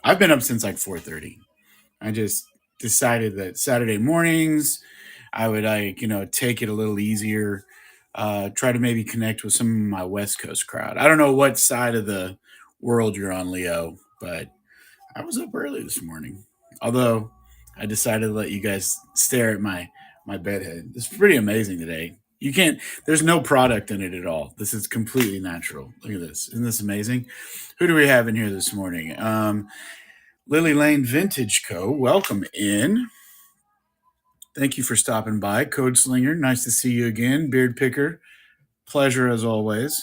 I've been up since like 4:30. I just decided that Saturday mornings I would take it a little easier. Try to maybe connect with some of my West Coast crowd. I don't know what side of the world you're on, Leo, but I was up early this morning. Although I decided to let you guys stare at my bedhead. It's pretty amazing today. You can't. There's no product in it at all. This is completely natural. Look at this. Isn't this amazing? Who do we have in here this morning? Lily Lane Vintage Co. Welcome in. Thank you for stopping by, Code Slinger. Nice to see you again, Beard Picker. Pleasure as always.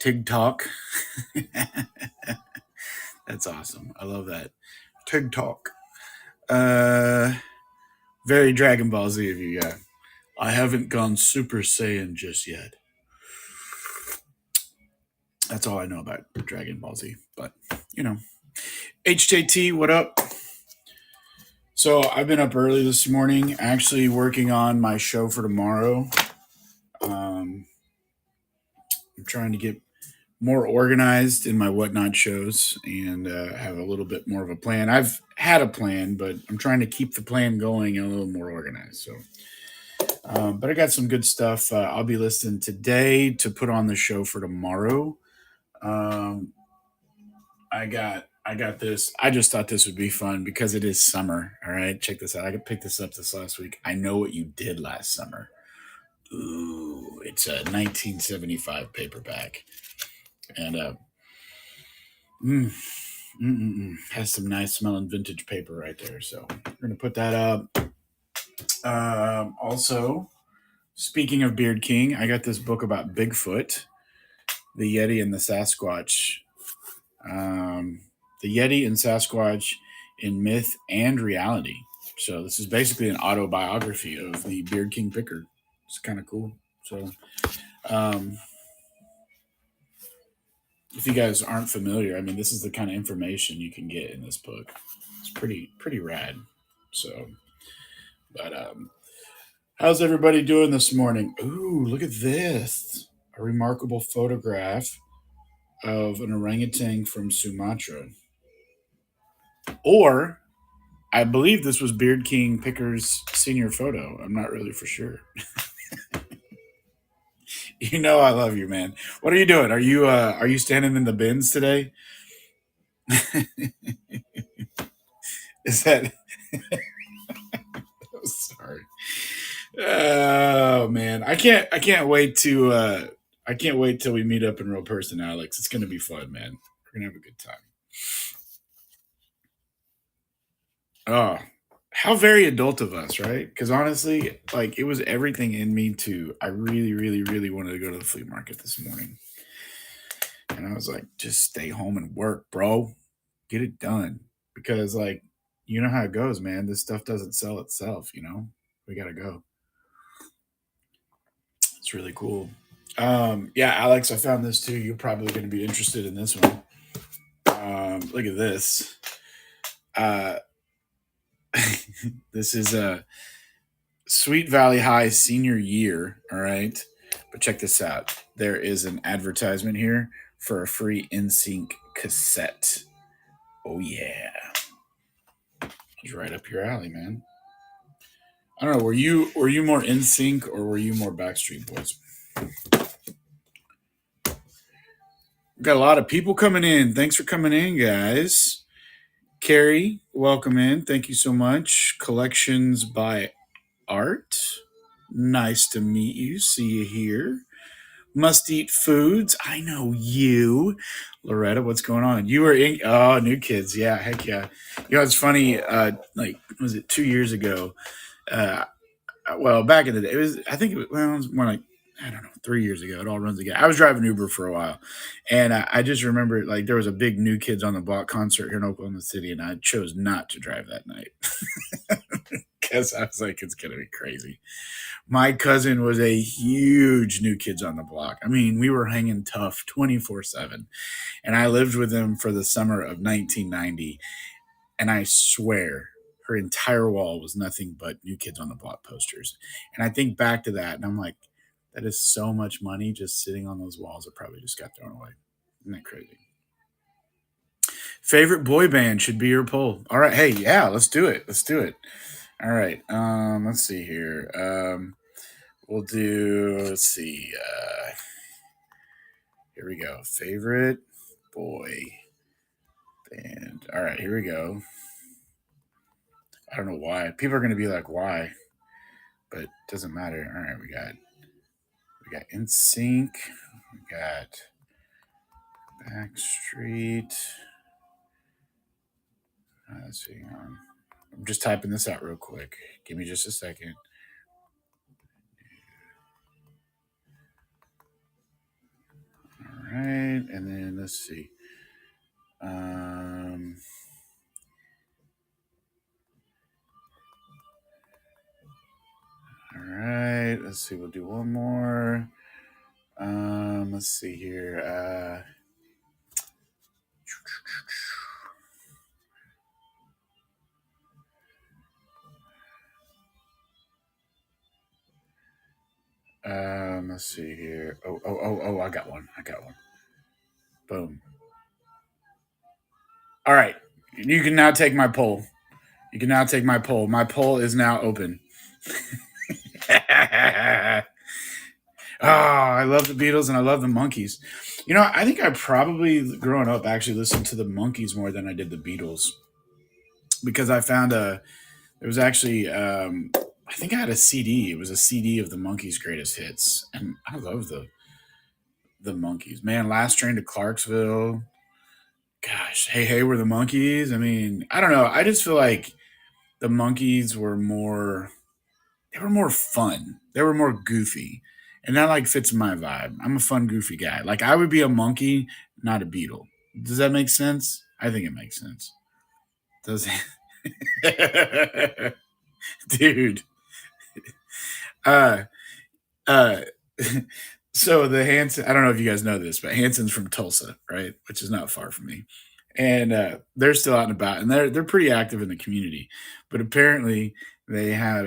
Tig Talk. That's awesome. I love that. Tig Talk. Uh, Very Dragon Ball Z of you, yeah. I haven't gone Super Saiyan just yet. That's all I know about Dragon Ball Z. But, you know. HJT, what up? So I've been up early this morning, actually working on my show for tomorrow. I'm trying to get more organized in my WhatNot shows and have a little bit more of a plan. I've had a plan, but I'm trying to keep the plan going and a little more organized. So but I got some good stuff. I'll be listening today to put on the show for tomorrow. Um, I got this. I just thought this would be fun because it is summer. All right, check this out. I could pick this up this last week. I know what you did last summer. Ooh, it's a 1975 paperback, and mm, has some nice smelling vintage paper right there. So we're gonna put that up. Also, speaking of Beard King, I got this book about Bigfoot, the Yeti, and the Sasquatch. Um, the Yeti and Sasquatch in myth and reality. So this is basically an autobiography of the Beard King picker. It's kind of cool. So um, if you guys aren't familiar, I mean, this is the kind of information you can get in this book. It's pretty rad. So, but how's everybody doing this morning? Ooh, look at this! A remarkable photograph of an orangutan from Sumatra. Or I believe this was Beard King Picker's senior photo. I'm not really for sure. You know I love you, man. What are you doing? Are you standing in the bins today? Is that sorry. Oh man. I can't wait till we meet up in real person, Alex. It's gonna be fun, man. We're gonna have a good time. Oh, how very adult of us, right? Because honestly, like it was everything in me to. I really, really, really wanted to go to the flea market this morning, and I was like, just stay home and work, bro. Get it done. Because like, you know how it goes, man. This stuff doesn't sell itself. We gotta go. It's really cool. Yeah, Alex, I found this too. You're probably going to be interested in this one. Look at this. Uh, this is a Sweet Valley High senior year. All right. But check this out. There is an advertisement here for a free NSYNC cassette. Oh, yeah. It's right up your alley, man. I don't know. Were you more NSYNC or were you more Backstreet Boys? We've got a lot of people coming in. Thanks for coming in, guys. Carrie, welcome in. Thank you so much. Collections by Art. Nice to meet you. See you here. Must Eat Foods. I know you. Loretta, what's going on? You were in, oh, New Kids. Yeah, heck yeah. It's funny. Like, was it 2 years ago? Uh, well, back in the day, I think it was more like, I don't know, 3 years ago. It all runs together. I was driving Uber for a while, and I just remember like there was a big New Kids on the Block concert here in Oklahoma City, and I chose not to drive that night because I was like, it's gonna be crazy. My cousin was a huge New Kids on the Block. I mean, we were hanging tough 24/7, and I lived with him for the summer of 1990, and I swear her entire wall was nothing but New Kids on the Block posters. And I think back to that, and I'm like, that is so much money just sitting on those walls that probably just got thrown away. Isn't that crazy? Favorite boy band should be your poll. All right. Hey, yeah, let's do it. Let's do it. All right. Let's see here. We'll do. Let's see. Here we go. Favorite boy band. All right. Here we go. I don't know why. People are gonna be like, why? But it doesn't matter. All right. We got NSYNC. We got Backstreet. Let's see. I'm just typing this out real quick. Give me just a second. All right, and then let's see. Um, all right, let's see. We'll do one more. Let's see here. Let's see here. Oh! I got one. I got one. Boom. All right, you can now take my poll. You can now take my poll. My poll is now open. Oh, I love the Beatles and I love the Monkees. I think I probably growing up actually listened to the Monkees more than I did the Beatles because I found there was actually I think I had a CD. It was a CD of the Monkees' greatest hits, and I love the Monkees. Man, Last Train to Clarksville. Gosh, hey hey, were the Monkees. I mean, I don't know. I just feel like the Monkees were more. They were more fun. They were more goofy, and that like fits my vibe. I'm a fun, goofy guy. Like I would be a monkey, not a beetle. Does that make sense? I think it makes sense. Does it? Dude. Uh, uh, so the Hanson, I don't know if you guys know this, but Hanson's from Tulsa, right? Which is not far from me. And they're still out and about, and they're pretty active in the community. But apparently, they had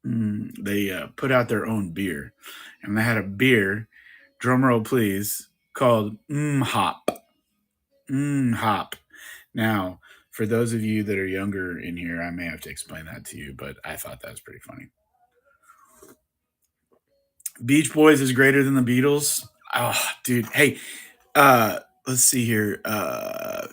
they put out their own beer, and they had a beer, drum roll please, called Hop. Hop. Now, for those of you that are younger in here, I may have to explain that to you, but I thought that was pretty funny. Beach Boys is greater than the Beatles. Oh, dude. Hey, let's see here. How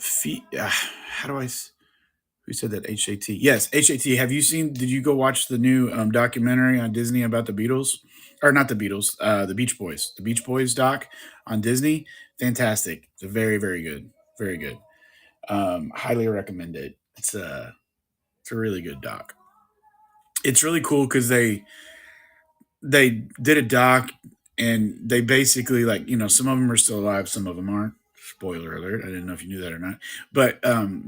do who said that? HAT. Yes, HAT. Have you seen? Did you go watch the new documentary on Disney about the Beatles? Or not the Beatles, the Beach Boys. The Beach Boys doc on Disney. Fantastic. It's very, very good. Very good. Highly recommend it. It's a really good doc. It's really cool because they did a doc and they basically like some of them are still alive, some of them aren't. Spoiler alert! I didn't know if you knew that or not, but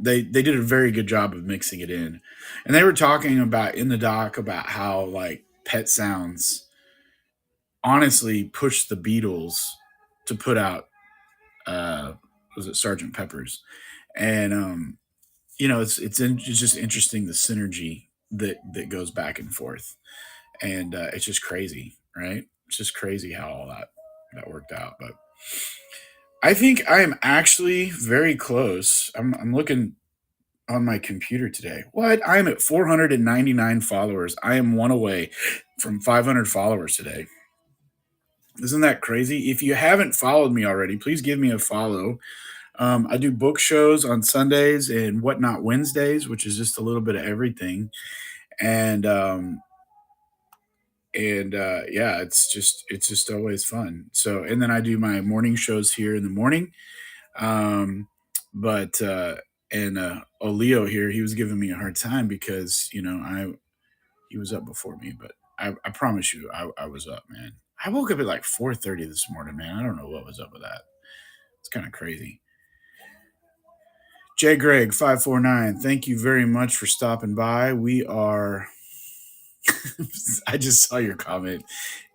they did a very good job of mixing it in, and they were talking about in the doc about how like Pet Sounds honestly pushed the Beatles to put out was it Sergeant Pepper's, and it's just interesting the synergy that goes back and forth, and it's just crazy, right? It's just crazy how all that worked out. But I think I am actually very close. I'm looking on my computer today. What? I am at 499 followers. I am one away from 500 followers today. Isn't that crazy? If you haven't followed me already, please give me a follow. I do book shows on Sundays and WhatNot Wednesdays, which is just a little bit of everything. And yeah, it's just always fun. So and then I do my morning shows here in the morning. Um, but and Leo here, he was giving me a hard time because I he was up before me, but I promise you, I was up, man. I woke up at like 4:30 this morning, man. I don't know what was up with that. It's kind of crazy. J Greg 549, thank you very much for stopping by. We are. I just saw your comment,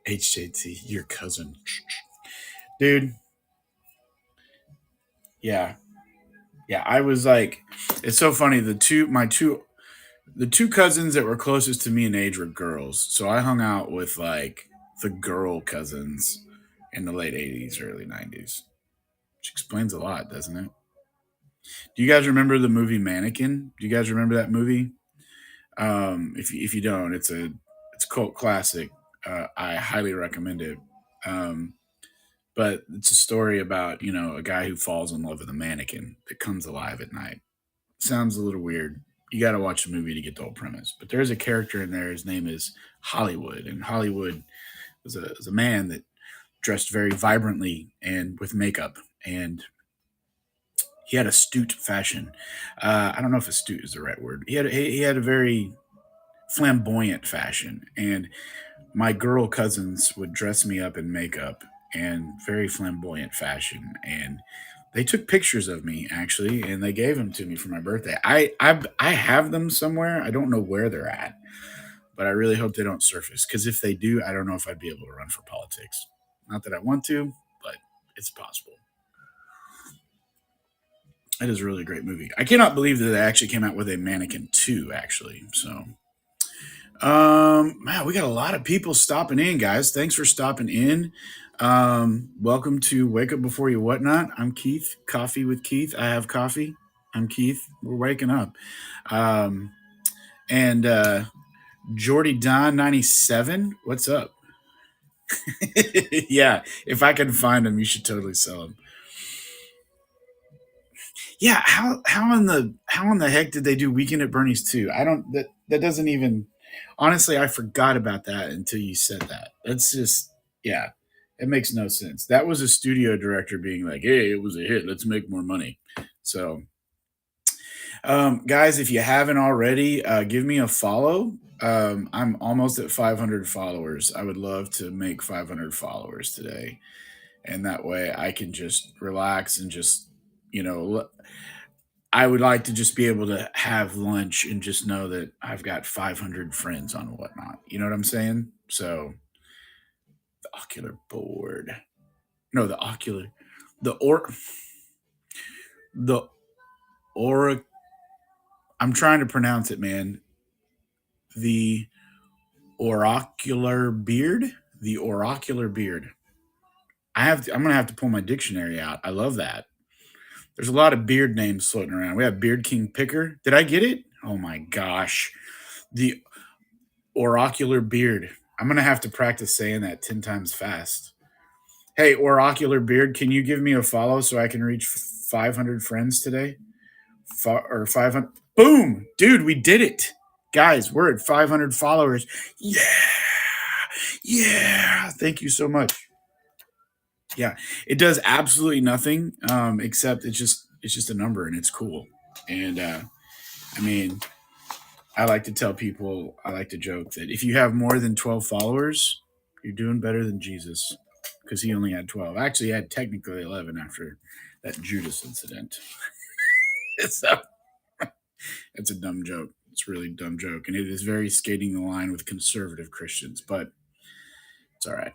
HJT, your cousin, dude. Yeah, yeah. I was like, it's so funny. The two cousins that were closest to me in age were girls, so I hung out with like the girl cousins in the late '80s, early '90s, which explains a lot, doesn't it? Do you guys remember the movie Mannequin? Do you guys remember that movie? If you don't, it's a cult classic. I highly recommend it. Um, but it's a story about a guy who falls in love with a mannequin that comes alive at night. Sounds a little weird. You got to watch the movie to get the whole premise. But there's a character in there. His name is Hollywood, and Hollywood was a man that dressed very vibrantly and with makeup, and he had astute fashion. I don't know if astute is the right word. He had a very flamboyant fashion, and my girl cousins would dress me up in makeup and very flamboyant fashion, and they took pictures of me actually, and they gave them to me for my birthday. I have them somewhere. I don't know where they're at, but I really hope they don't surface, because if they do, I don't know if I'd be able to run for politics. Not that I want to, but it's possible. It is a really great movie. I cannot believe that they actually came out with a Mannequin 2, actually. So, man, we got a lot of people stopping in, guys. Thanks for stopping in. Welcome to Wake Up Before You Whatnot. I'm Keith, Coffee with Keith. I have coffee. I'm Keith. We're waking up. Um, and Jordy Don 97, what's up? Yeah, if I can find them, you should totally sell them. Yeah, how in the heck did they do Weekend at Bernie's too? I don't that doesn't even, honestly, I forgot about that until you said that. That's just, yeah, it makes no sense. That was a studio director being like, "Hey, it was a hit. Let's make more money." So, guys, if you haven't already, give me a follow. I'm almost at 500 followers. I would love to make 500 followers today, and that way I can just relax and just, you know, I would like to just be able to have lunch and just know that I've got 500 friends on Whatnot. You know what I'm saying? So the ocular board. No, the or, the aura. I'm trying to pronounce it, man. The oracular beard. The oracular beard. I'm gonna have to pull my dictionary out. I love that. There's a lot of beard names floating around. We have Beard King Picker. Did I get it? Oh my gosh. The oracular beard. I'm gonna have to practice saying that 10 times fast. Hey, oracular beard, can you give me a follow so I can reach 500 friends today? Or 500. Boom, dude, we did it, guys. We're at 500 followers. Yeah, yeah. Thank you so much. Yeah, it does absolutely nothing, except it's just a number and it's cool. And I mean, I like to tell people, I like to joke that if you have more than 12 followers, you're doing better than Jesus, because he only had 12. Actually, he had technically 11 after that Judas incident. So it's a dumb joke. It's a really dumb joke. And it is very skating the line with conservative Christians, but it's all right.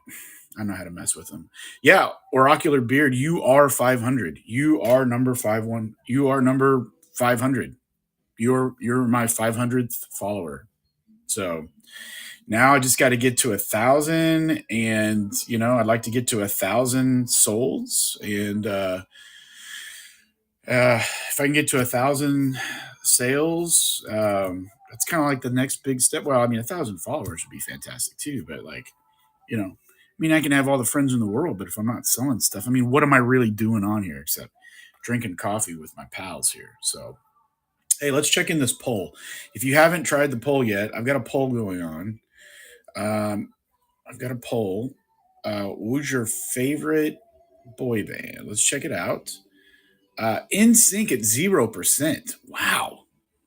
I know how to mess with them. Yeah, Oracular Beard, you are 500. You are number 51. You are number 500. You're my 500th follower. So now I just got to get to 1,000, and I'd like to get to 1,000 souls, and if I can get to 1,000 sales, that's kind of like the next big step. Well, I mean, 1,000 followers would be fantastic too, but like, I mean, I can have all the friends in the world, but if I'm not selling stuff, I mean, what am I really doing on here except drinking coffee with my pals here? So, hey, let's check in this poll. If you haven't tried the poll yet, I've got a poll going on. Um, I've got a poll. Who's your favorite boy band? Let's check it out. In Sync at 0%. Wow.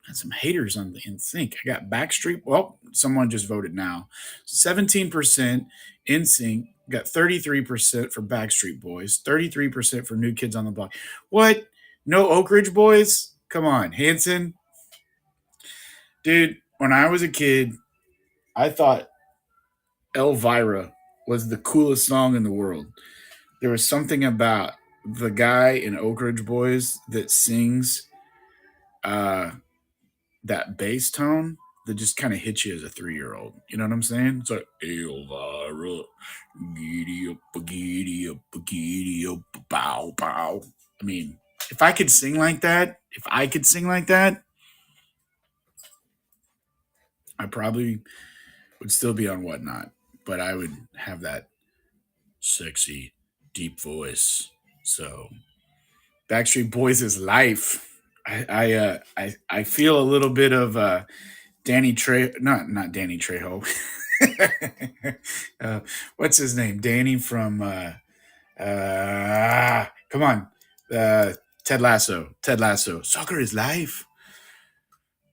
Got some haters on the In Sync. I got Backstreet. Well, someone just voted now. 17% In Sync. Got 33% for Backstreet Boys. 33% for New Kids on the Block. What? No Oak Ridge Boys? Come on, Hanson. Dude, when I was a kid, I thought Elvira was the coolest song in the world. There was something about the guy in Oak Ridge Boys that sings uh, that bass tone that just kind of hits you as a 3-year-old. You know what I'm saying? It's like Elvira, giddy up, bow, bow. I mean, If I could sing like that, I probably would still be on WhatNot, but I would have that sexy, deep voice. So Backstreet Boys is life. I feel a little bit of Danny Trejo, not Danny Trejo. What's his name? Danny from come on, Ted Lasso. Ted Lasso. Soccer is life.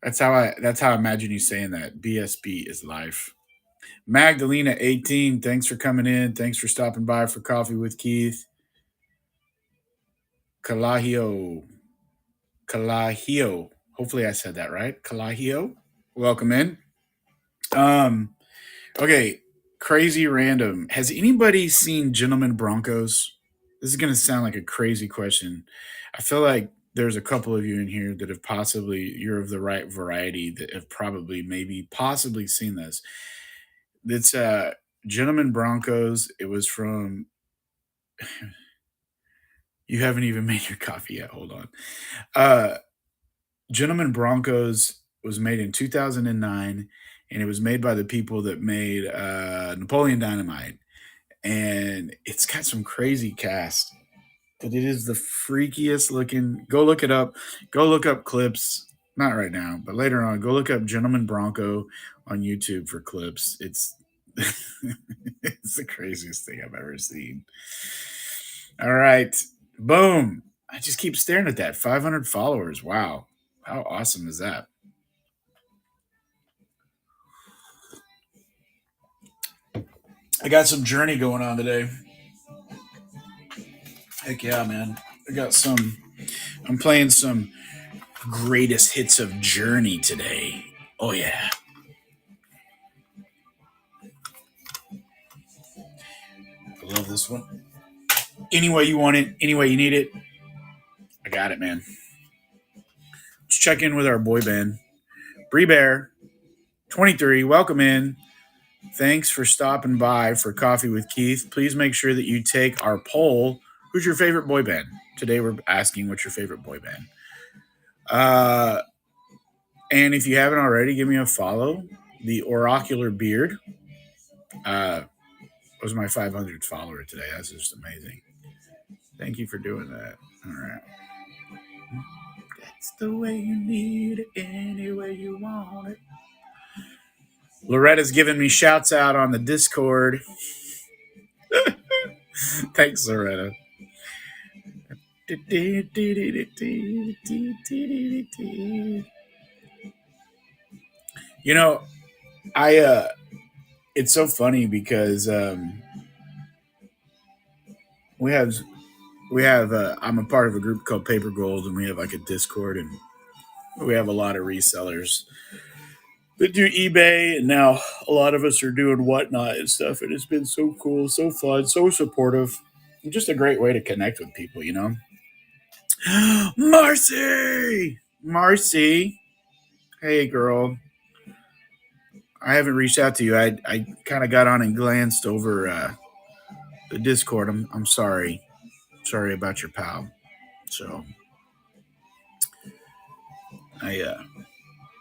That's how I imagine you saying that. BSB is life. Magdalena 18. Thanks for coming in. Thanks for stopping by for coffee with Keith. Kalahio. Kalahio. Hopefully I said that right. Kalahio. Welcome in. Um, okay, crazy random. Has anybody seen Gentlemen Broncos? This is gonna sound like a crazy question. I feel like there's a couple of you in here that have possibly you're of the right variety that have probably maybe possibly seen this. It's Gentlemen Broncos. It was from you haven't even made your coffee yet. Hold on. Uh Gentlemen Broncos was made in 2009 and it was made by the people that made Napoleon Dynamite. And it's got some crazy cast, but it is the freakiest looking. Go look it up. Go look up clips. Not right now, but later on. Go look up Gentleman Bronco on YouTube for clips. It's it's the craziest thing I've ever seen. All right, boom. I just keep staring at that. 500 followers. Wow, how awesome is that? I got some Journey going on today. Heck yeah, man. I got some. I'm playing some greatest hits of Journey today. Oh yeah. I love this one. Any way you want it, any way you need it, I got it, man. Let's check in with our boy band. Bree Bear, 23, welcome in. Thanks for stopping by for Coffee with Keith. Please make sure that you take our poll. Who's your favorite boy band? Today we're asking what's your favorite boy band. Uh, and if you haven't already, give me a follow. The Oracular Beard was my 500th follower today. That's just amazing. Thank you for doing that. All right. That's the way you need it, any way you want it. Loretta's giving me shouts out on the Discord. Thanks, Loretta. You know, I it's so funny because we have I'm a part of a group called Paper Gold, and we have like a Discord, and we have a lot of resellers that do eBay, and now a lot of us are doing WhatNot and stuff, and it's been so cool, so fun, so supportive, and just a great way to connect with people, you know. Marcy, hey girl, I haven't reached out to you. I kind of got on and glanced over the Discord. I'm sorry about your pal. So I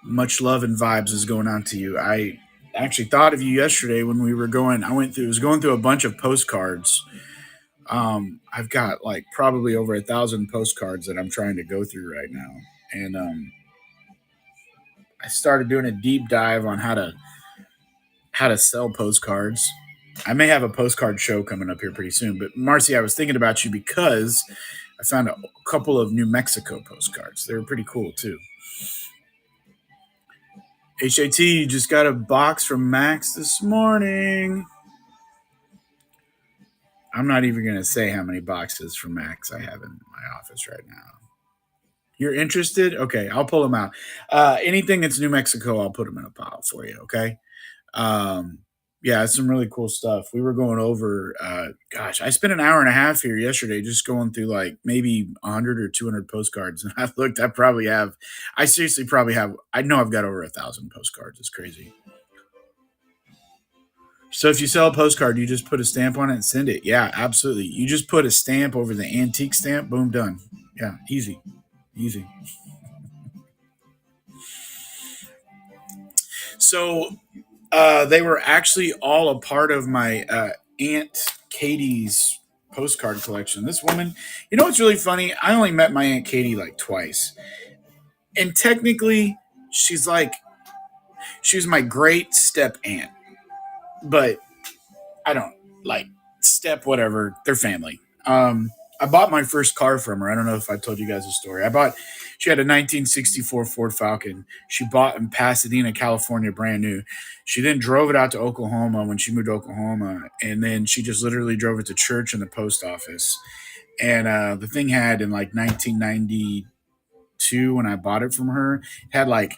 much love and vibes is going on to you. I actually thought of you yesterday when we were going. Was going through a bunch of postcards. I've got like probably over 1,000 postcards that I'm trying to go through right now, and I started doing a deep dive on how to sell postcards. I may have a postcard show coming up here pretty soon. But Marcy, I was thinking about you because I found a couple of New Mexico postcards. They were pretty cool too. HAT just got a box from Max this morning. I'm not even going to say how many boxes from Max I have in my office right now. You're interested? Okay, I'll pull them out. Anything that's New Mexico, I'll put them in a pile for you. Okay. Um, yeah, it's some really cool stuff. We were going over. Gosh, I spent an hour and a half here yesterday just going through like maybe 100 or 200 postcards, and I looked. I seriously probably have. I know I've got over 1,000 postcards. It's crazy. So if you sell a postcard, you just put a stamp on it and send it. Yeah, absolutely. You just put a stamp over the antique stamp. Boom, done. Yeah, easy, easy. So they were actually all a part of my Aunt Katie's postcard collection. This woman, you know what's really funny? I only met my Aunt Katie like twice. And technically, she's like, she was my great step aunt. But I don't like step whatever. They're family. I bought my first car from her. I don't know if I told you guys the story. She had a 1964 Ford Falcon. She bought in Pasadena, California, brand new. She then drove it out to Oklahoma when she moved to Oklahoma, and then she just literally drove it to church and the post office. And the thing had in like 1992 when I bought it from her, had like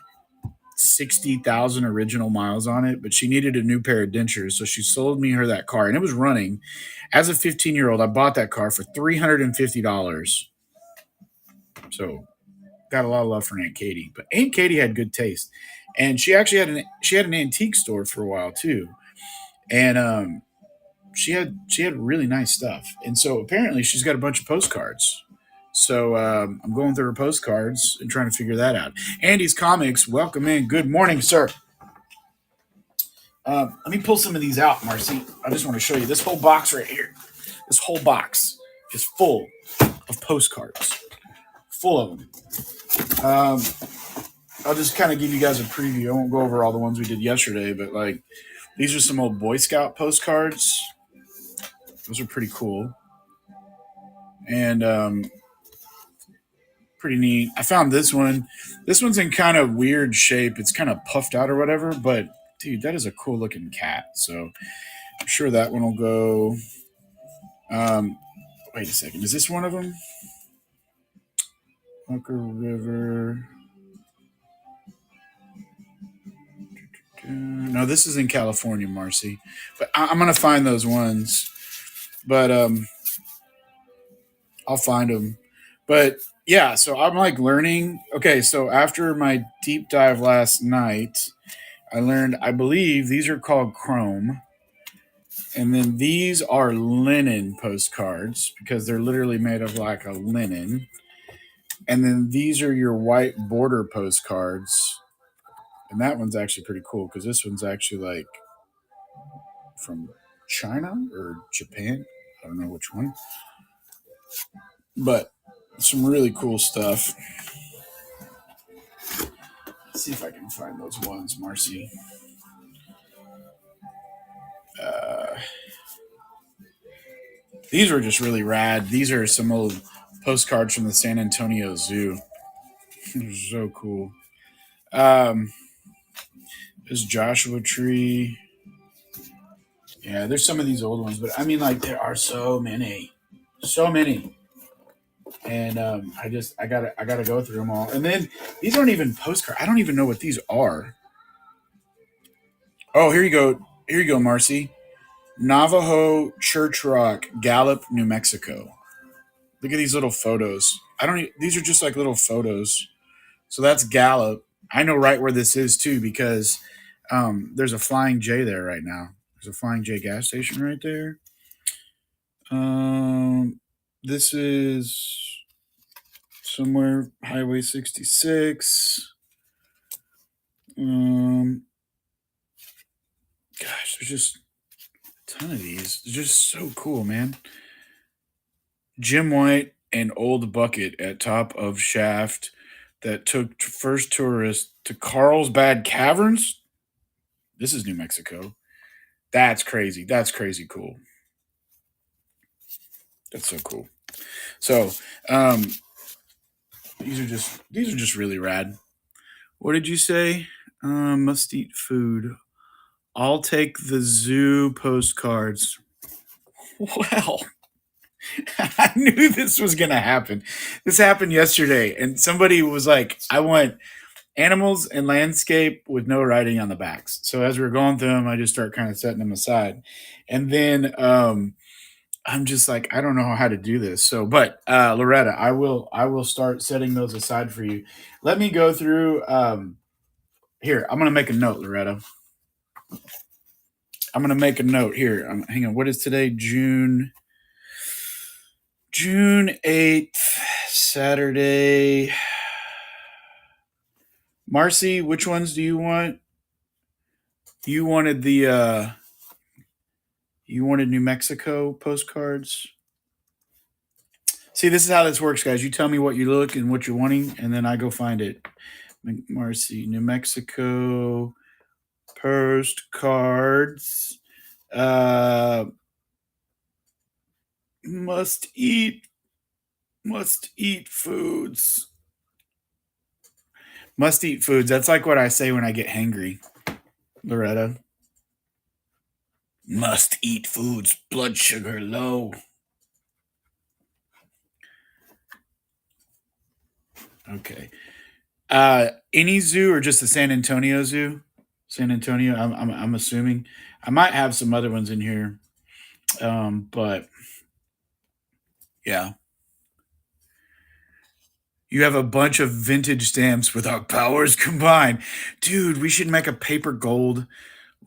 60,000 original miles on it, but she needed a new pair of dentures. So she sold me her that car and it was running. As a 15-year-old, I bought that car for $350. So got a lot of love for Aunt Katie. But Aunt Katie had good taste. And she had an antique store for a while too. And she had really nice stuff. And so apparently she's got a bunch of postcards. So I'm going through her postcards and trying to figure that out. Andy's Comics, welcome in. Good morning, sir. Let me pull some of these out, Marcy. I just want to show you this whole box right here. This whole box is full of postcards, full of them. I'll just kind of give you guys a preview. I won't go over all the ones we did yesterday, but like these are some old Boy Scout postcards. Those are pretty cool and pretty neat. I found this one. This one's in kind of weird shape. It's kind of puffed out or whatever, but dude, that is a cool looking cat. So I'm sure that one will go. Wait a second. Is this one of them? Hooker River. No, this is in California, Marcy. But I'm gonna find those ones. But I'll find them. But yeah, so I'm like learning. Okay, so after my deep dive last night, I learned. I believe these are called chrome. And then these are linen postcards because they're literally made of like a linen. And then these are your white border postcards. And that one's actually pretty cool because this one's actually like from China or Japan. I don't know which one. But some really cool stuff. Let's see if I can find those ones, Marcy. Uh, these were just really rad. These are some old postcards from the San Antonio Zoo. They're so cool. This Joshua Tree. Yeah, there's some of these old ones, but I mean, like, there are so many. So many. And I gotta go through them all. And then these aren't even postcards. I don't even know what these are. Oh, here you go. Here you go, Marcy. Navajo Church Rock, Gallup, New Mexico. Look at these little photos. I don't. These are just like little photos. So that's Gallup. I know right where this is too because there's a Flying J there right now. There's a Flying J gas station right there. This is somewhere Highway 66. Gosh, there's just a ton of these. They're just so cool, man. Jim White and Old Bucket at top of shaft that took first tourist to Carlsbad Caverns. This is New Mexico. That's crazy. That's crazy cool. That's so cool. So these are just really rad. What did you say? Must eat food. I'll take the zoo postcards. Well, I knew this was gonna happen. This happened yesterday, and somebody was like, "I want animals and landscape with no writing on the backs." So as we were going through them, I just start kind of setting them aside, and then I'm just like, I don't know how to do this. So, but Loretta, I will start setting those aside for you. Let me go through. Here, I'm gonna make a note, Loretta. I'm gonna make a note here. Hang on. What is today? June 8th. Saturday. Marcy, which ones do you want? You wanted you wanted New Mexico postcards. See, this is how this works, guys. You tell me what you look and what you're wanting, and then I go find it. Marcy, New Mexico postcards. Uh, must eat foods. Must eat foods. That's like what I say when I get hangry, Loretta. Must eat foods. Blood sugar low. Okay. Any zoo or just the San Antonio Zoo? San Antonio. I'm assuming. I might have some other ones in here, but yeah. You have a bunch of vintage stamps with our powers combined, dude. We should make a paper gold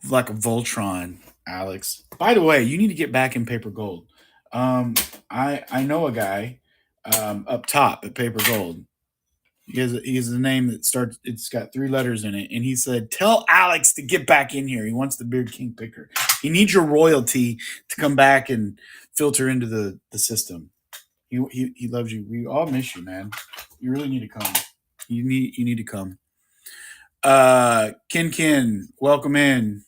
like a Voltron, Alex. By the way, you need to get back in paper gold. I know a guy up top at Paper Gold. He has a name that starts. It's got 3 letters in it, and he said, "Tell Alex to get back in here. He wants the Beard King picker. He needs your royalty to come back and filter into the system. He loves you. We all miss you, man. You really need to come. You need to come. Kin, welcome in.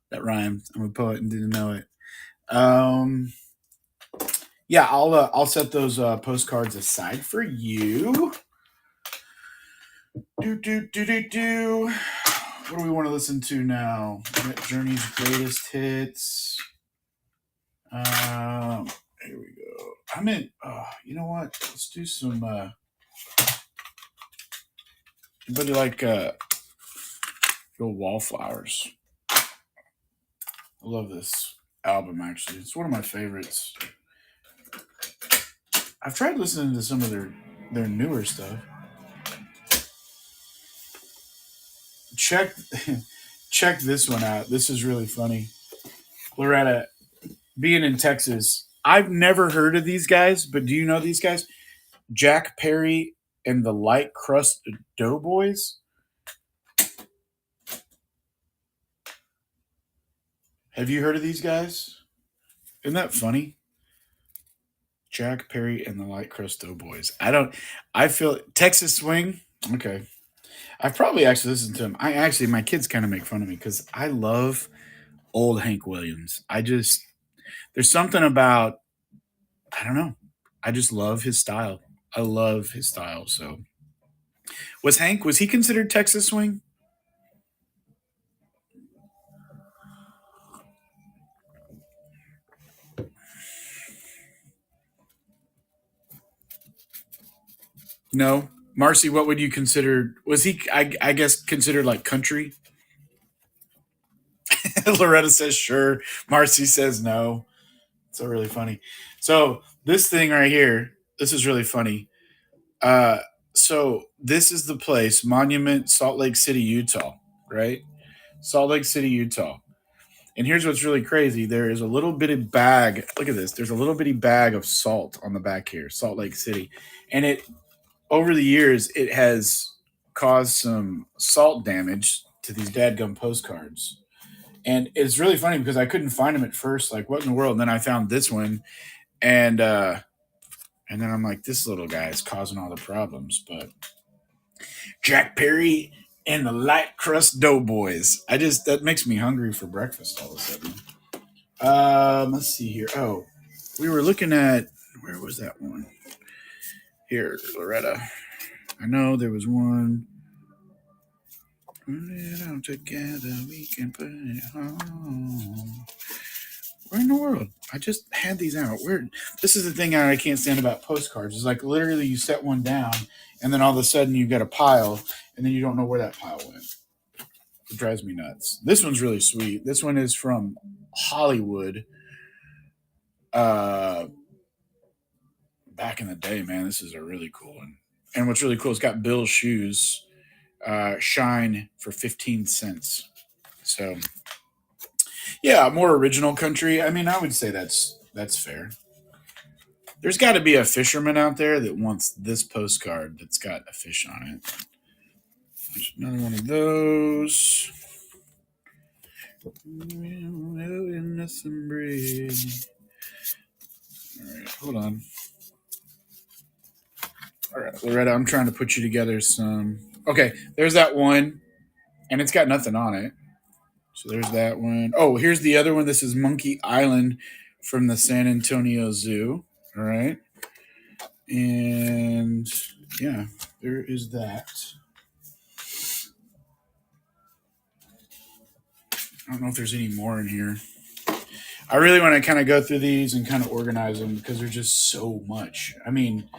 That rhymed. I'm a poet and didn't know it. Um, yeah, I'll set those postcards aside for you. Do. What do we want to listen to now? Journey's greatest hits. Here we go. I'm in. You know what? Let's do some. Anybody like Go Wallflowers? I love this album. Actually, it's one of my favorites. I've tried listening to some of their newer stuff. Check check this one out. This is really funny. Loretta, being in Texas, I've never heard of these guys, but do you know these guys? Jack Perry and the Light Crust Doughboys. Have you heard of these guys? Isn't that funny? Jack Perry and the Light Crust Doughboys. I feel Texas Swing. Okay. I've probably actually listened to them. My kids kind of make fun of me because I love old Hank Williams. There's something about, I don't know. I just love his style. I love his style. So, was he considered Texas Swing? No. Marcy, what would you consider? Was he, I guess, considered like country? Loretta says sure. Marcy says no. So really funny. So this thing right here, this is really funny. Uh, so this is the place, Monument, Salt Lake City, Utah, right? Salt Lake City, Utah. And here's what's really crazy. There is a little bitty bag. Look at this. There's a little bitty bag of salt on the back here, Salt Lake City. And it, over the years, it has caused some salt damage to these dadgum postcards. And it's really funny because I couldn't find them at first. Like, what in the world? And then I found this one, and then I'm like, this little guy is causing all the problems. But Jack Perry and the Light Crust Doughboys. That makes me hungry for breakfast all of a sudden. Let's see here. Oh, we were looking at, where was that one? Here, Loretta. I know there was one. Put it all together, we can put it home. Where in the world? I just had these out. Where? This is the thing I can't stand about postcards. It's like literally you set one down, and then all of a sudden you've got a pile, and then you don't know where that pile went. It drives me nuts. This one's really sweet. This one is from Hollywood. Back in the day, man, this is a really cool one. And what's really cool, it's got Bill's shoes. Shine for 15 cents. So, yeah, more original country. I mean, I would say that's fair. There's got to be a fisherman out there that wants this postcard that's got a fish on it. There's another one of those. All right, hold on. All right, Loretta, I'm trying to put you together some. Okay, there's that one, and it's got nothing on it. So there's that one. Oh, here's the other one. This is Monkey Island from the San Antonio Zoo. All right. And yeah, there is that. I don't know if there's any more in here. I really want to kind of go through these and kind of organize them because there's just so much. I mean,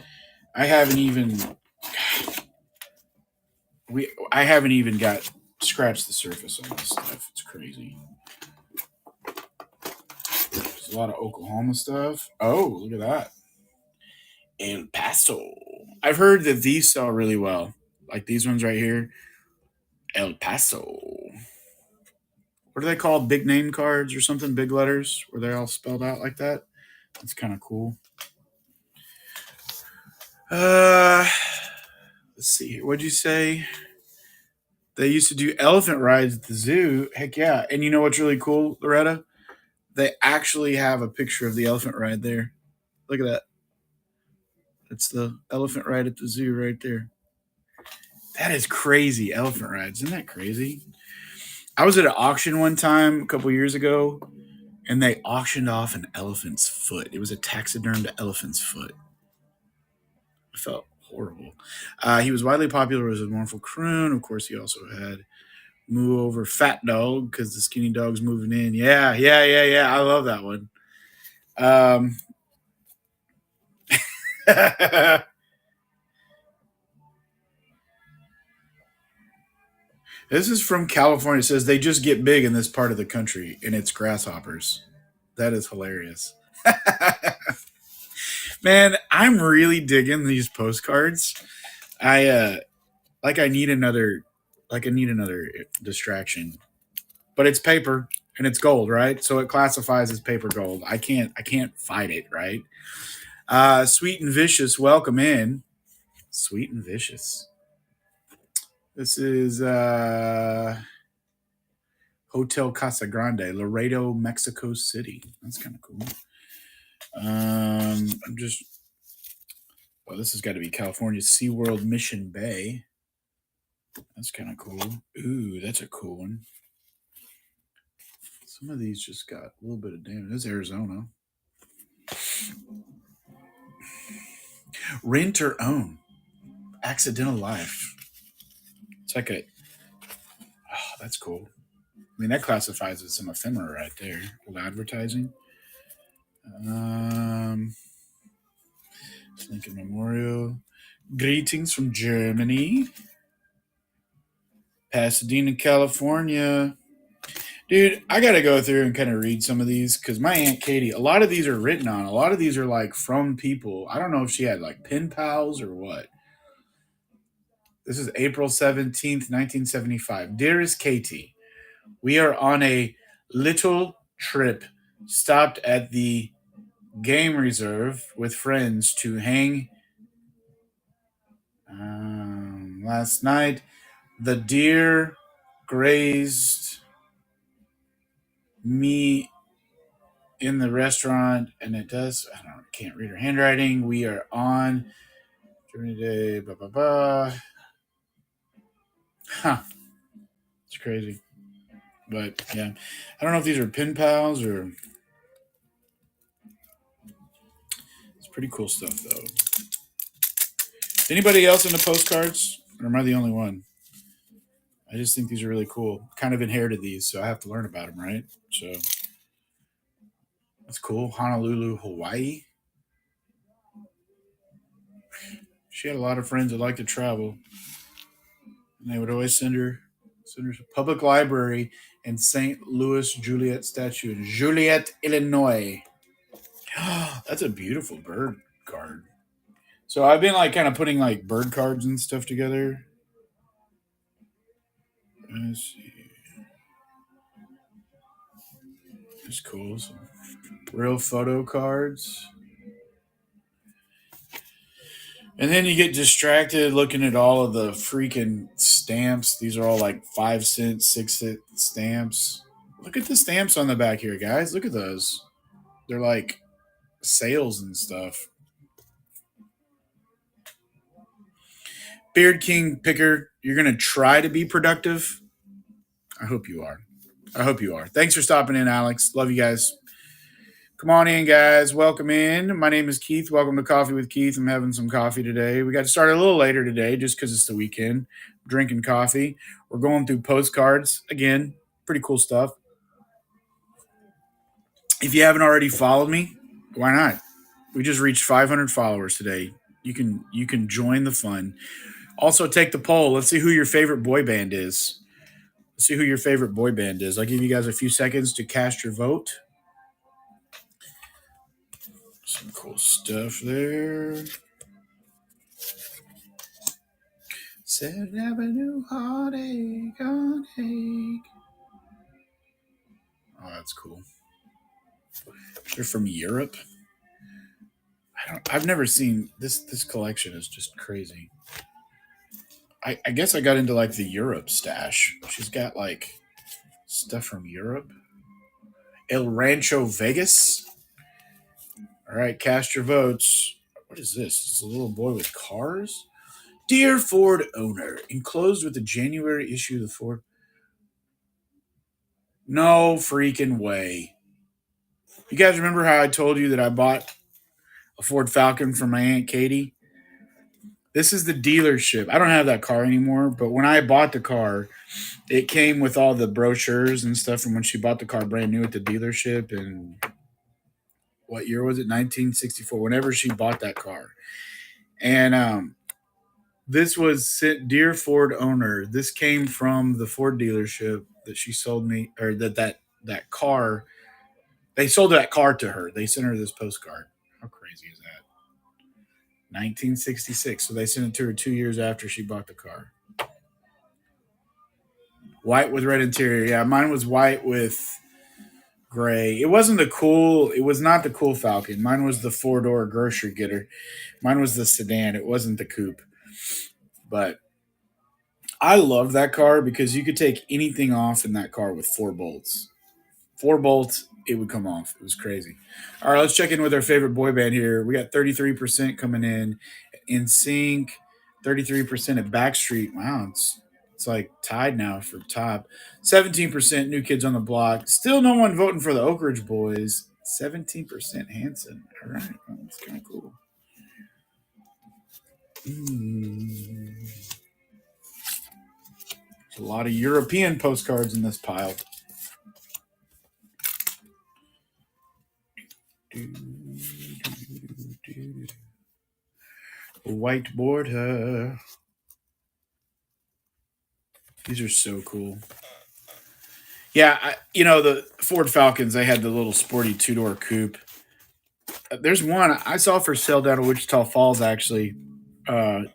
I haven't even I haven't even got scratched the surface on this stuff. It's crazy. There's a lot of Oklahoma stuff. Oh, look at that. El Paso. I've heard that these sell really well. Like these ones right here. El Paso. What are they called? Big name cards or something? Big letters? Were they all spelled out like that? That's kind of cool. Let's see here. What'd you say? They used to do elephant rides at the zoo. Heck yeah. And you know what's really cool, Loretta? They actually have a picture of the elephant ride there. Look at that. It's the elephant ride at the zoo right there. That is crazy. Elephant rides. Isn't that crazy? I was at an auction one time a couple years ago, and they auctioned off an elephant's foot. It was a taxidermed elephant's foot. I felt horrible. He was widely popular as a mournful croon. Of course, he also had Moo Over Fat Dog because the skinny dog's moving in. Yeah, yeah, yeah, yeah. I love that one. Um, this is from California. It says they just get big in this part of the country, and it's grasshoppers. That is hilarious. Man, I'm really digging these postcards. I like I need another distraction. But it's paper and it's gold, right? So it classifies as paper gold. I can't fight it, right? Sweet and Vicious, welcome in. Sweet and Vicious. This is Hotel Casa Grande, Laredo, Mexico City. That's kind of cool. I'm just well, this has got to be California SeaWorld Mission Bay. That's kind of cool. Ooh, that's a cool one. Some of these just got a little bit of damage. This is Arizona. Rent or own. Accidental Life. It's like a. Oh, that's cool. I mean, that classifies as some ephemera right there. Old advertising. Um, Lincoln Memorial. Greetings from Germany. Pasadena, California. Dude, I got to go through and kind of read some of these because my Aunt Katie, a lot of these are written on. A lot of these are like from people. I don't know if she had like pen pals or what. This is April 17th, 1975. Dearest Katie, we are on a little trip stopped at the game reserve with friends to hang. Last night, the deer grazed me in the restaurant, and it does. I don't. Can't read her handwriting. We are on Germany Day. Blah blah blah. Huh. It's crazy, but yeah, I don't know if these are pen pals or. It's pretty cool stuff though. Anybody else in the postcards, or am I the only one? I just think these are really cool. Kind of inherited these, so I have to learn about them, right? So that's cool. Honolulu, Hawaii. She had a lot of friends that liked to travel, and they would always send her to public library in St. Louis Juliet statue in Juliet, Illinois. That's a beautiful bird card. So I've been like kind of putting like bird cards and stuff together. Let's see. It's cool. Some real photo cards. And then you get distracted looking at all of the freaking stamps. These are all like 5 cent, 6 cent stamps. Look at the stamps on the back here, guys. Look at those. They're like sales and stuff. Beard King Picker, you're going to try to be productive. I hope you are. I hope you are. Thanks for stopping in, Alex. Love you guys. Come on in, guys. Welcome in. My name is Keith. Welcome to Coffee with Keith. I'm having some coffee today. We got to start a little later today just because it's the weekend. Drinking coffee. We're going through postcards. Again, pretty cool stuff. If you haven't already followed me, why not? We just reached 500 followers today. You can join the fun. Also, take the poll. Let's see who your favorite boy band is. Let's see who your favorite boy band is. I'll give you guys a few seconds to cast your vote. Some cool stuff there. 7th Avenue heartache, heartache. Oh, that's cool. They're from Europe. I've never seen this. This collection is just crazy. I guess I got into like the Europe stash. She's got like stuff from Europe. El Rancho Vegas. All right, cast your votes. What is this? It's a little boy with cars. Dear Ford owner, enclosed with the January issue of the Ford. No freaking way. You guys remember how I told you that I bought a Ford Falcon from my Aunt Katie? This is the dealership. I don't have that car anymore, but when I bought the car, it came with all the brochures and stuff from when she bought the car brand new at the dealership. And what year was it? 1964. Whenever she bought that car, and this was sent, dear Ford owner. This came from the Ford dealership that she sold me, or that car. They sold that car to her. They sent her this postcard. How crazy is that? 1966. So they sent it to her 2 years after she bought the car. White with red interior. Yeah, mine was white with gray. It wasn't the cool. It was not the cool Falcon. Mine was the 4 door grocery getter. Mine was the sedan. It wasn't the coupe. But I loved that car because you could take anything off in that car with 4 bolts. 4 bolts, it would come off. It was crazy. All right, let's check in with our favorite boy band here. We got 33% coming in sync, 33% at Backstreet. Wow, it's like tied now for top. 17% New Kids on the Block. Still no one voting for the Oak Ridge Boys. 17% Hanson. All right, well, that's kind of cool. There's a lot of European postcards in this pile. Whiteboard. These are so cool. Yeah, the Ford Falcons. They had the little sporty 2 door coupe. There's one I saw for sale down in Wichita Falls, actually,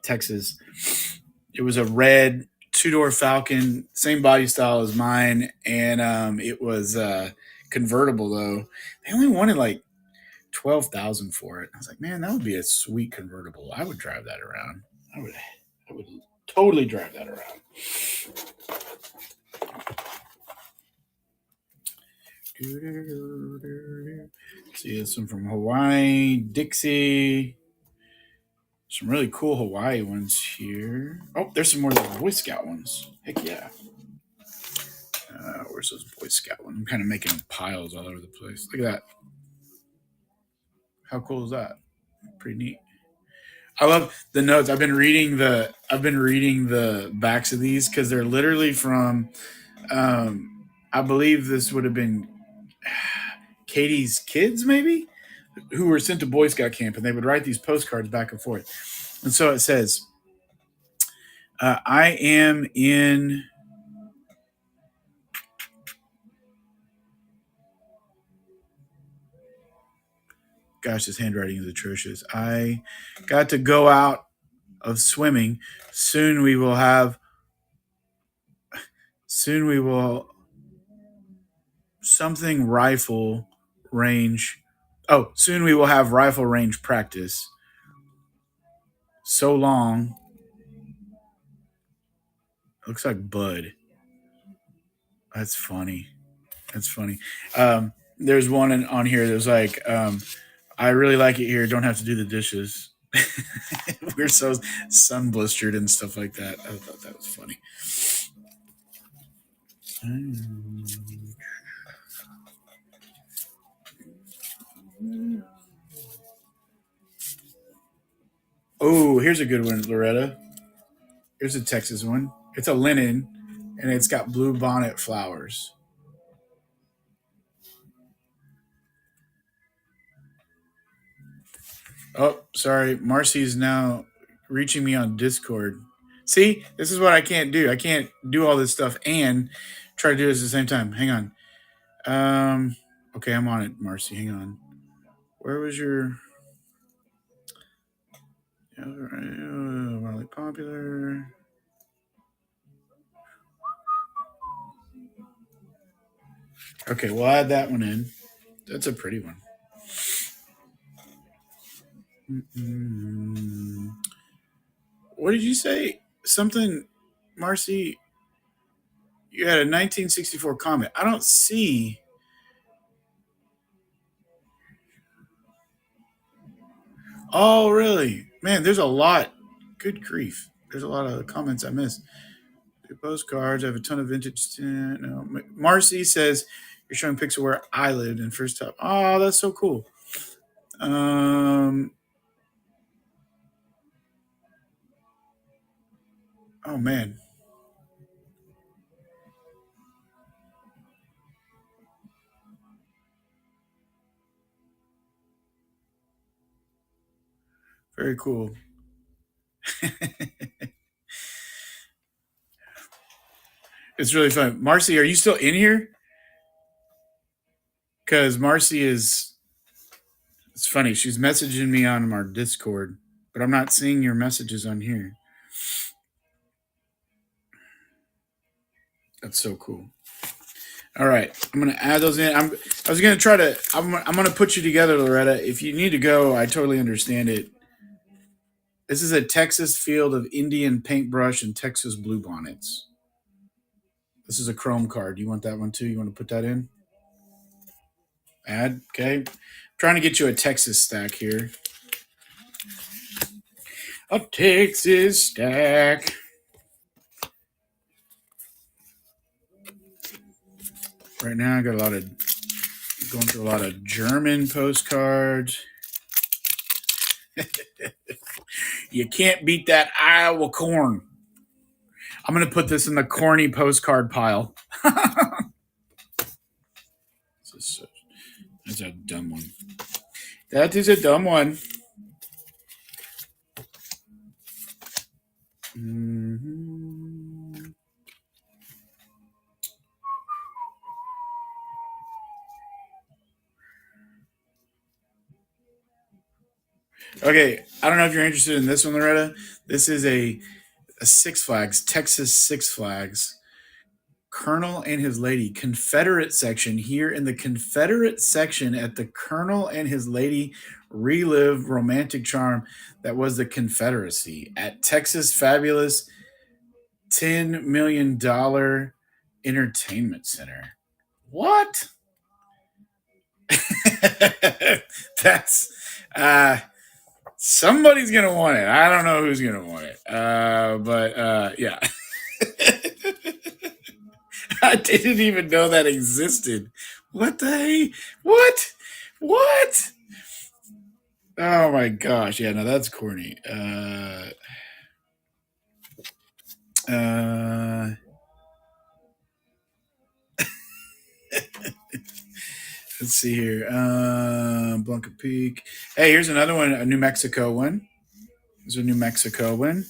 Texas. It was a red 2 door Falcon, same body style as mine, and it was convertible though. They only wanted like 12,000 for it. I was like, man, that would be a sweet convertible. I would drive that around. I would totally drive that around. See, there's some from Hawaii, Dixie. Some really cool Hawaii ones here. Oh, there's some more of the Boy Scout ones. Heck yeah. Where's those Boy Scout ones? I'm kind of making piles all over the place. Look at that. How cool is that? Pretty neat. I love the notes. I've been reading the backs of these because they're literally from. I believe this would have been Katie's kids, maybe, who were sent to Boy Scout camp, and they would write these postcards back and forth. And so it says, "I am in." Gosh, this handwriting is atrocious. I got to go out of swimming. Soon we will have. Soon we will something rifle range. Oh, soon we will have rifle range practice. so long. It looks like Bud. That's funny. That's funny. There's one on here that's like, I really like it here. Don't have to do the dishes. We're so sun blistered and stuff like that. I thought that was funny. Oh, here's a good one, Loretta. Here's a Texas one. It's a linen, and it's got blue bonnet flowers. Oh, sorry. Marcy's now reaching me on Discord. See, this is what I can't do. I can't do all this stuff and try to do this at the same time. Hang on. Okay, I'm on it, Marcy. Hang on. Where was your wildly popular? Okay, we'll add that one in. That's a pretty one. Mm-mm. What did you say? Something, Marcy? You had a 1964 comment. I don't see. Oh, really? Man, there's a lot. Good grief. There's a lot of comments I missed. Your postcards. I have a ton of vintage. No. Marcy says you're showing pics of where I lived in first top. Oh, that's so cool. Um. Oh man, very cool. It's really fun. Marcy, are you still in here? Because Marcy is. It's funny. She's messaging me on our Discord, but I'm not seeing your messages on here. That's so cool. All right, I'm gonna add those in. I was gonna try to. I'm gonna put you together, Loretta. If you need to go, I totally understand it. This is a Texas field of Indian paintbrush and Texas bluebonnets. This is a Chrome card. You want that one too? You want to put that in? Add. Okay. I'm trying to get you a Texas stack here. A Texas stack. Right now, I got going through a lot of German postcards. You can't beat that Iowa corn. I'm going to put this in the corny postcard pile. That's a dumb one. That is a dumb one. Mm-hmm. Okay, I don't know if you're interested in this one, Loretta. This is a Six Flags, Texas Six Flags. Colonel and his lady, Confederate section. Here in the Confederate section at the Colonel and his lady relive romantic charm that was the Confederacy at Texas Fabulous $10 million entertainment center. What? That's somebody's gonna want it. I don't know who's gonna want it. But yeah. I didn't even know that existed. What the hey? What? What? Oh my gosh. Yeah, no, that's corny. Uh let's see here. Blanca Peak. Hey, here's another one, a New Mexico one. There's a New Mexico one.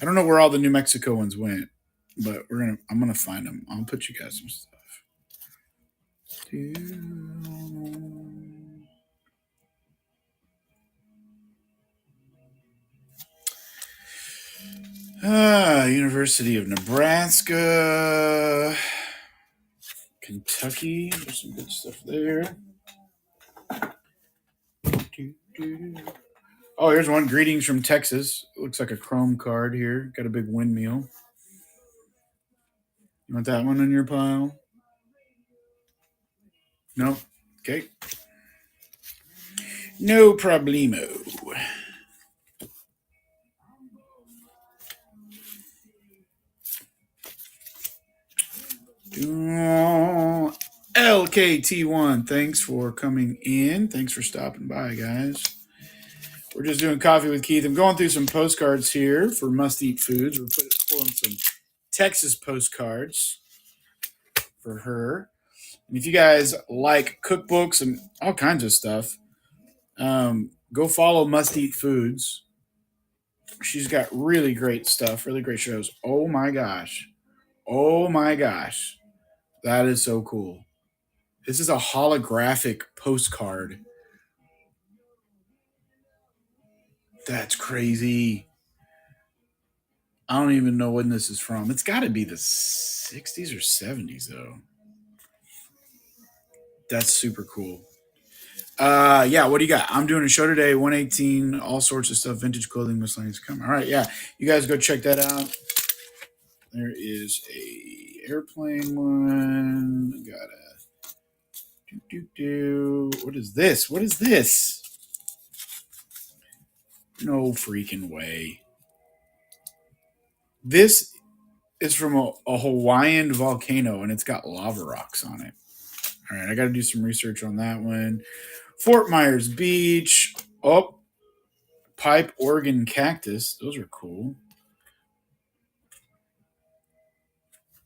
I don't know where all the New Mexico ones went, but I'm gonna find them. I'll put you guys some stuff. University of Nebraska, Kentucky. There's some good stuff there. Oh, here's one. Greetings from Texas. Looks like a Chrome card here. Got a big windmill. You want that one in your pile? No. Okay. No problemo. LKT1, thanks for coming in. Thanks for stopping by, guys. We're just doing coffee with Keith. I'm going through some postcards here for Must Eat Foods. We're pulling some Texas postcards for her. And if you guys like cookbooks and all kinds of stuff, go follow Must Eat Foods. She's got really great stuff, really great shows. Oh my gosh. Oh my gosh. That is so cool. This is a holographic postcard. That's crazy. I don't even know when this is from. It's got to be the 60s or 70s, though. That's super cool. Yeah, what do you got? I'm doing a show today, 118, all sorts of stuff, vintage clothing, miscellaneous come. All right, yeah. You guys go check that out. There is a airplane one. Got a What is this? What is this? No freaking way. This is from a Hawaiian volcano and it's got lava rocks on it. All right, I got to do some research on that one. Fort Myers Beach. Oh, pipe organ cactus. Those are cool.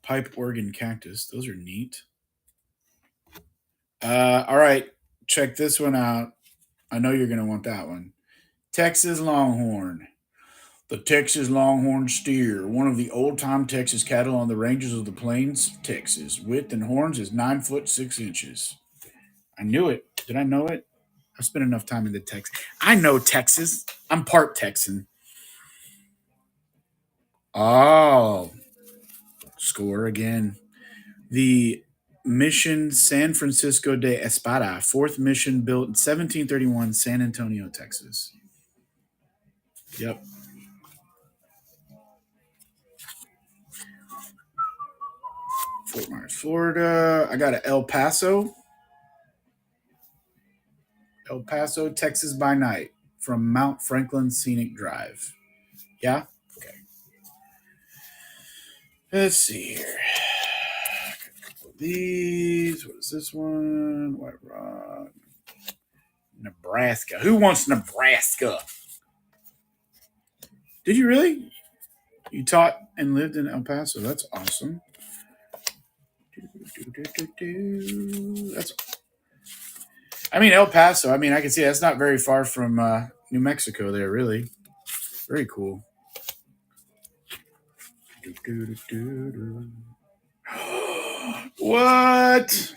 Pipe organ cactus. Those are neat. All right, check this one out. I know you're going to want that one. Texas Longhorn. The Texas Longhorn steer, one of the old-time Texas cattle on the ranges of the Plains, Texas. Width and horns is 9 foot 6 inches. I knew it. Did I know it? I've spent enough time in the Texas. I know Texas. I'm part Texan. Oh, score again. The Mission San Francisco de Espada, fourth mission built in 1731, San Antonio, Texas. Yep. Fort Myers, Florida. I got a El Paso. El Paso, Texas by night from Mount Franklin Scenic Drive. Yeah? Okay. Let's see here. These. What is this one? White Rock. Nebraska. Who wants Nebraska? Did you really? You taught and lived in El Paso. That's awesome. That's. I mean, El Paso. I mean, I can see that's not very far from New Mexico. There, really. Very cool. What?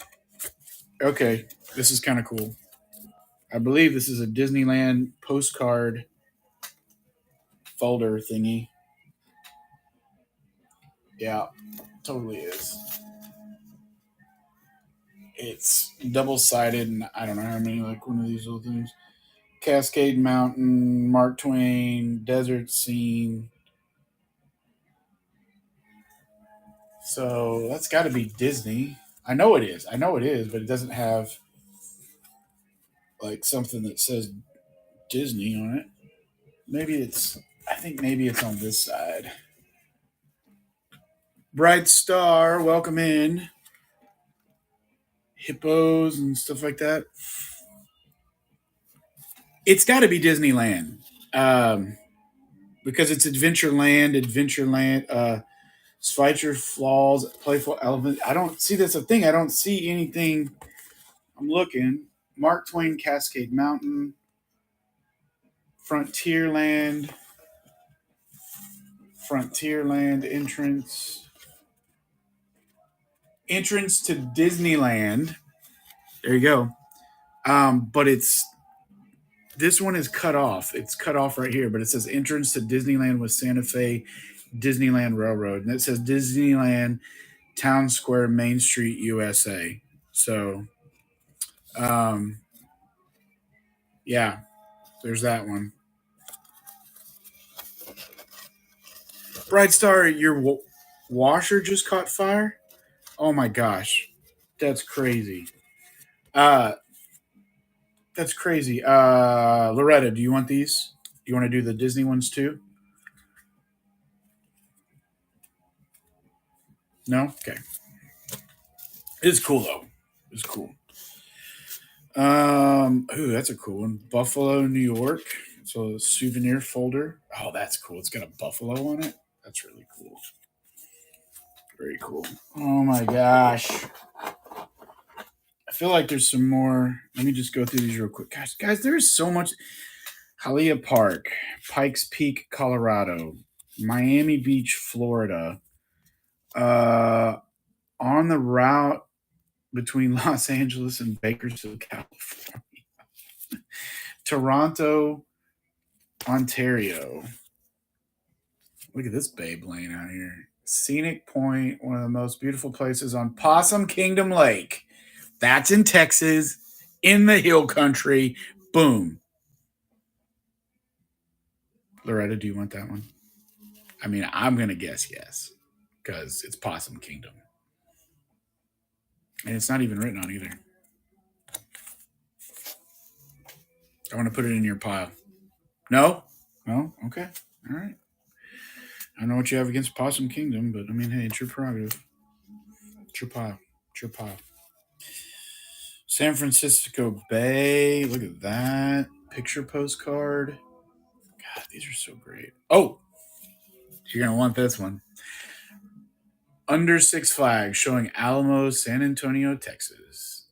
Okay, this is kind of cool. I believe this is a Disneyland postcard folder thingy. Yeah, totally is. It's double sided, and I don't know how many, like one of these little things. Cascade Mountain, Mark Twain, desert scene. So that's got to be Disney. I know it is. I know it is, but it doesn't have like something that says Disney on it. Maybe it's. I think maybe it's on this side. Bright Star, welcome in. Hippos and stuff like that. It's got to be Disneyland because it's Adventureland, Schweitzer Falls, Playful Elephant. I don't see that's a thing. I don't see anything. I'm looking. Mark Twain Cascade Mountain, Frontierland entrance to Disneyland. There you go. But it's this one is cut off. It's cut off right here, but it says entrance to Disneyland with Santa Fe Disneyland Railroad, and it says Disneyland Town Square, Main Street, USA. So, um, yeah, there's that one. Bright Star, your washer just caught fire. Oh my gosh, that's crazy. Uh, that's crazy. Loretta, do you want these? Do you want to do the Disney ones too? No. Okay. It's cool though. It's cool. Ooh, that's a cool one. Buffalo, New York. So a souvenir folder. Oh, that's cool. It's got a buffalo on it. That's really cool. Very cool. Oh my gosh. I feel like there's some more. Let me just go through these real quick. Guys, there's so much. Hialeah Park, Pikes Peak, Colorado, Miami Beach, Florida. Uh, on the route between Los Angeles and Bakersfield, California. Toronto, Ontario. Look at this babe laying out here. Scenic Point, one of the most beautiful places on Possum Kingdom Lake. That's in Texas, in the hill country. Boom. Loretta, do you want that one? I mean, I'm going to guess yes, because it's Possum Kingdom. And it's not even written on either. I want to put it in your pile. No? No? Okay. All right. I don't know what you have against Possum Kingdom, but I mean, hey, it's your prerogative. It's your pile. It's your pile. San Francisco Bay. Look at that. Picture postcard. God, these are so great. Oh, you're going to want this one. Under Six Flags showing Alamo, San Antonio, Texas.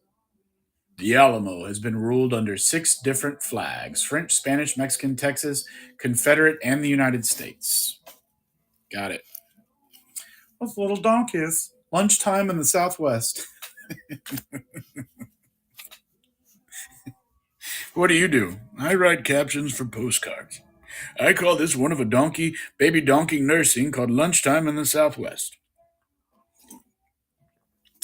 The Alamo has been ruled under 6 different flags: French, Spanish, Mexican, Texas, Confederate, and the United States. Got it. Those little donkeys. Lunchtime in the Southwest. What do you do? I write captions for postcards. I call this one of a donkey, baby donkey nursing called Lunchtime in the Southwest.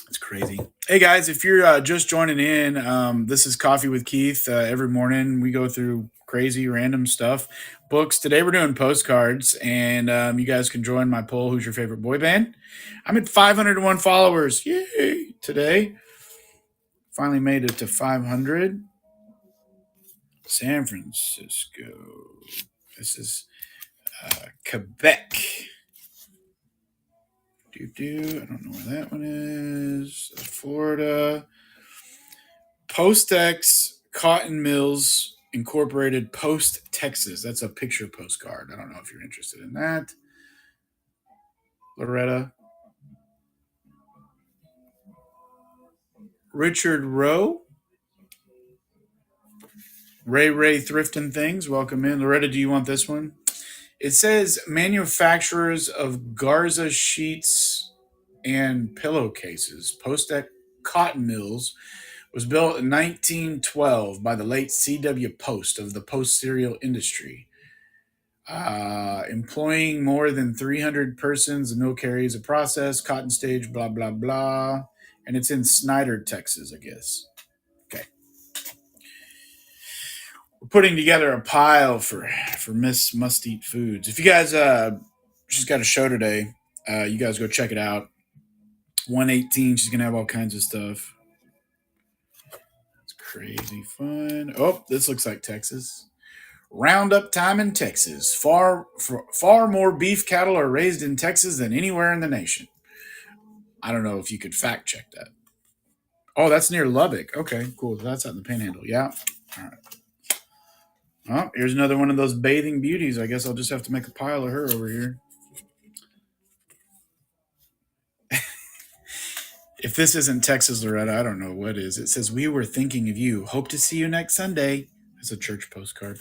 It's crazy. Hey guys, if you're just joining in, this is Coffee with Keith. Every morning we go through crazy random stuff. Books. Today we're doing postcards, and you guys can join my poll. Who's your favorite boy band? I'm at 501 followers. Yay! Today. Finally made it to 500. San Francisco. This is Quebec. I don't know where that one is. Florida. Postex Cotton Mills Incorporated, Post, Texas. That's a picture postcard. I don't know if you're interested in that. Loretta. Richard Rowe. Ray Thrifting Things. Welcome in. Loretta, do you want this one? It says manufacturers of Garza sheets and pillowcases. Postex Cotton Mills was built in 1912 by the late C.W. Post of the Post cereal industry. Employing more than 300 persons. The mill carries a process, cotton stage, blah, blah, blah. And it's in Snyder, Texas, I guess. Okay. We're putting together a pile for Miss Must Eat Foods. If you guys, she's got a show today. You guys go check it out. 118, she's going to have all kinds of stuff. It's crazy fun. Oh, this looks like Texas. Roundup time in Texas. Far more beef cattle are raised in Texas than anywhere in the nation. I don't know if you could fact check that. Oh, that's near Lubbock. Okay, cool. That's out in the Panhandle. Yeah. All right. Oh, here's another one of those bathing beauties. I guess I'll just have to make a pile of her over here. If this isn't Texas, Loretta, I don't know what is. It says, "We were thinking of you. Hope to see you next Sunday." It's a church postcard.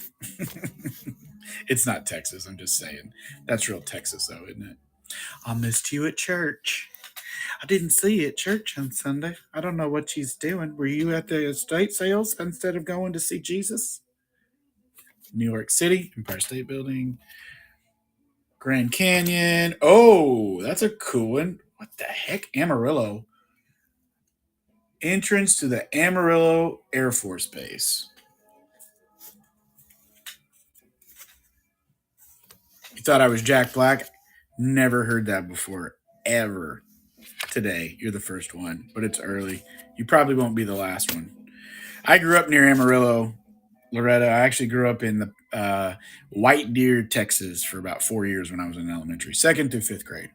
It's not Texas. I'm just saying. That's real Texas, though, isn't it? I missed you at church. I didn't see you at church on Sunday. I don't know what she's doing. Were you at the estate sales instead of going to see Jesus? New York City, Empire State Building, Grand Canyon. Oh, that's a cool one. What the heck? Amarillo. Entrance to the Amarillo Air Force Base. You thought I was Jack Black? Never heard that before, ever. Today, you're the first one, but it's early. You probably won't be the last one. I grew up near Amarillo, Loretta. I actually grew up in the White Deer, Texas, for about 4 years when I was in elementary, second through fifth grade.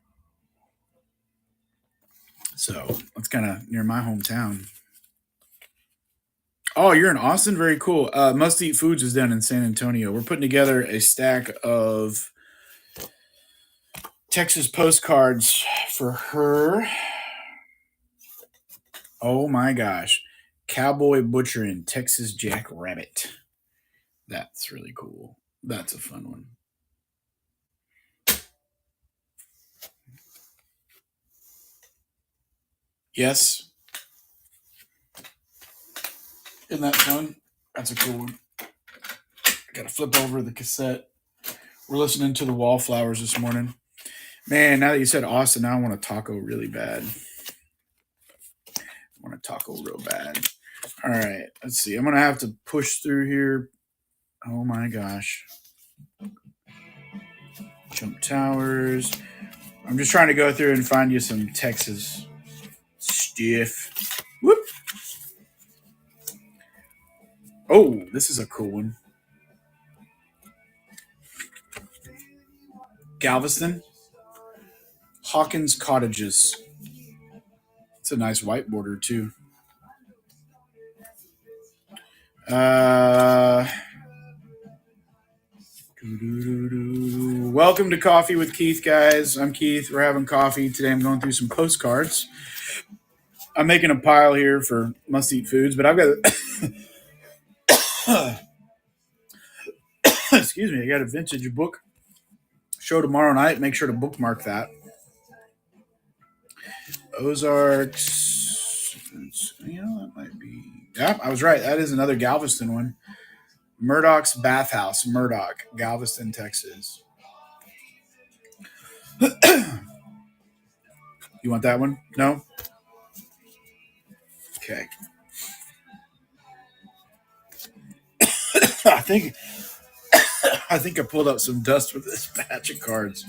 So that's kind of near my hometown. Oh, you're in Austin? Very cool. Must Eat Foods is down in San Antonio. We're putting together a stack of Texas postcards for her. Oh my gosh. Cowboy butchering Texas Jackrabbit. That's really cool. That's a fun one. Yes. Isn't that fun? That's a cool one. Gotta flip over the cassette. We're listening to the Wallflowers this morning. Man, now that you said Austin, now I want a taco really bad. I want a taco real bad. All right, let's see. I'm gonna have to push through here. Oh my gosh. Jump towers. I'm just trying to go through and find you some Texas stuff. Whoop. Oh, this is a cool one. Galveston. Hawkins Cottages. It's a nice white border too. Welcome to Coffee with Keith, guys. I'm Keith. We're having coffee. Today I'm going through some postcards. I'm making a pile here for Must Eat Foods, but I've got excuse me, I got a vintage book show tomorrow night. Make sure to bookmark that. Ozarks. You know, that might be. Yeah, I was right. That is another Galveston one. Murdoch's Bathhouse, Murdoch, Galveston, Texas. You want that one? No? Okay. I think I pulled up some dust with this batch of cards.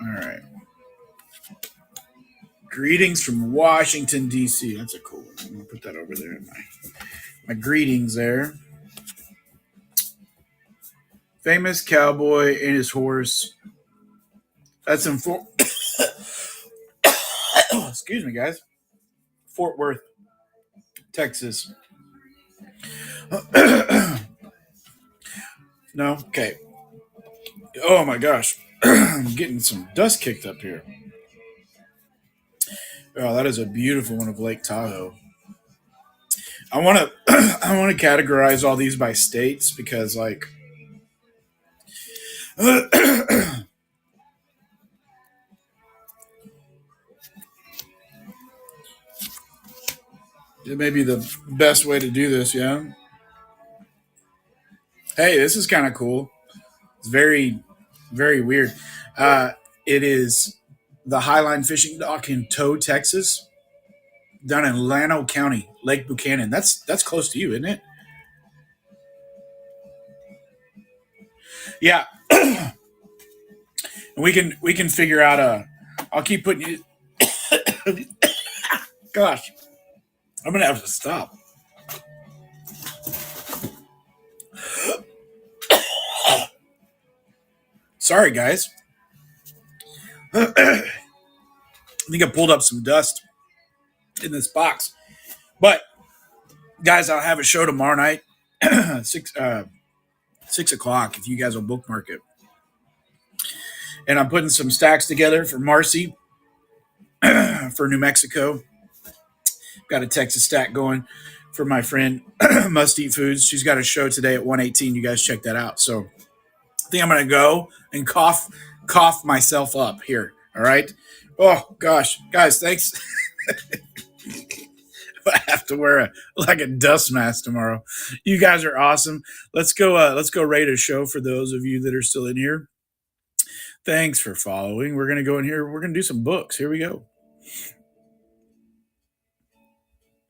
All right. Greetings from Washington, D.C. That's a cool one. I'm going to put that over there in my greetings there. Famous cowboy and his horse. That's in Fort. Excuse me, guys. Fort Worth, Texas. No? Okay. Oh my gosh. I'm getting some dust kicked up here. Oh, that is a beautiful one of Lake Tahoe. I want to I want to categorize all these by states because like it may be the best way to do this, yeah. Hey, this is kind of cool. It's very, very weird. It is the Highline Fishing Dock in Tow, Texas, down in Llano County, Lake Buchanan. That's close to you, isn't it? Yeah. And we can figure out a. I'll keep putting you. Gosh, I'm gonna have to stop. Sorry, guys. I think I pulled up some dust in this box. But guys, I'll have a show tomorrow night, 6 o'clock. If you guys will bookmark it, and I'm putting some stacks together for Marcy for New Mexico. Got a Texas stack going for my friend Must Eat Foods. She's got a show today at 1:18. You guys check that out. So I think I'm gonna go and cough myself up here. All right. Oh gosh, guys, thanks. I have to wear a dust mask tomorrow. You guys are awesome. Let's go. Let's go rate a show for those of you that are still in here. Thanks for following. We're gonna go in here. We're gonna do some books. Here we go.